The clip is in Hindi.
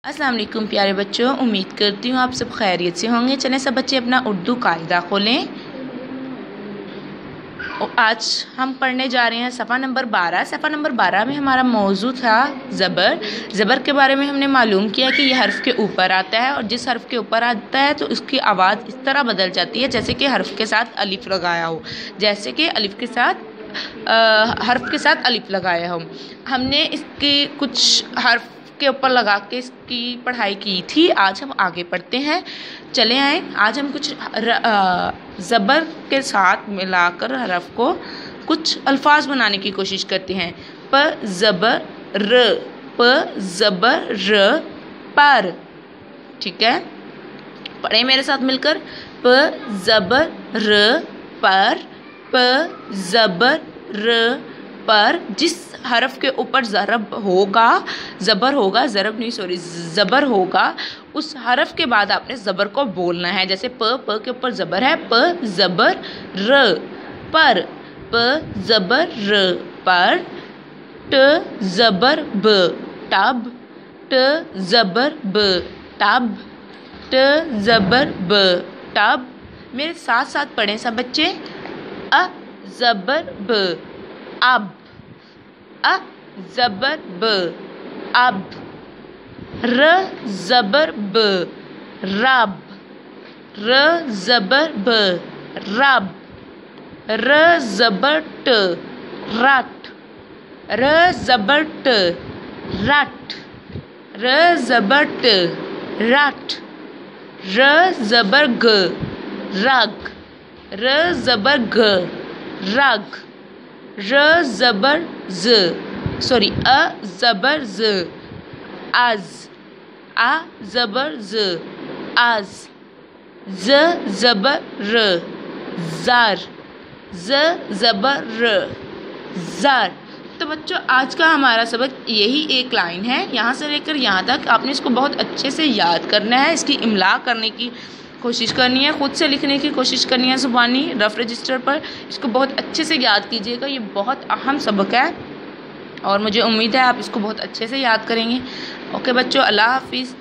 अस्सलाम वालेकुम प्यारे बच्चों, उम्मीद करती हूँ आप सब खैरियत से होंगे। चलें सब बच्चे अपना उर्दू कायदा खोलें। आज हम पढ़ने जा रहे हैं सफ़ा नंबर 12। सफ़ा नंबर 12 में हमारा मौजू था ज़बर। ज़बर के बारे में हमने मालूम किया कि यह हर्फ़ के ऊपर आता है और जिस हर्फ़ के ऊपर आता है तो उसकी आवाज़ इस तरह बदल जाती है जैसे कि हर्फ़ के साथ अलिफ लगाया हो, जैसे कि अलिफ के साथ हर्फ़ के साथ अलिफ लगाया हो। हमने इसकी कुछ हर्फ़ के ऊपर लगा के इसकी पढ़ाई की थी। आज हम आगे पढ़ते हैं, चले आए। आज हम कुछ ज़बर के साथ मिलाकर हरफ को कुछ अल्फाज बनाने की कोशिश करते हैं। प ज़बर र, प ज़बर र, पर। ठीक है, पढ़े मेरे साथ मिलकर। प ज़बर र पर, प ज़बर र पर। जिस हरफ के ऊपर ज़रब होगा, ज़बर होगा, ज़रब नहीं सॉरी ज़बर होगा, उस हरफ के बाद आपने ज़बर को बोलना है। जैसे प के ऊपर ज़बर है, प ज़बर र पर, प ज़बर र पर। ट ज़बर ब टब, ट ज़बर ब टब, ट ज़बर ब टब। मेरे साथ साथ पढ़ें सब बच्चे। अ ज़बर ब अब, अ ज़बर ब अब। र ज़बर ब रब, र ज़बर ब रब। र ज़बर ट रट, र ज़बर ट रट, र ज़बर ट रट। र ज़बर ग रग, र ज़बर ग रग। र ज़बर ज़ सॉरी अ ज़बर ज़ अज़, आ ज़बर ज़ अज़। ज़ ज़बर र ज़र, ज़ ज़बर र ज़र। तो बच्चों आज का हमारा सबक यही एक लाइन है, यहाँ से लेकर यहाँ तक आपने इसको बहुत अच्छे से याद करना है। इसकी इमला करने की कोशिश करनी है, खुद से लिखने की कोशिश करनी है ज़ुबानी रफ़ रजिस्टर पर। इसको बहुत अच्छे से याद कीजिएगा, ये बहुत अहम सबक है और मुझे उम्मीद है आप इसको बहुत अच्छे से याद करेंगे। ओके बच्चों, अल्लाह हाफिज़।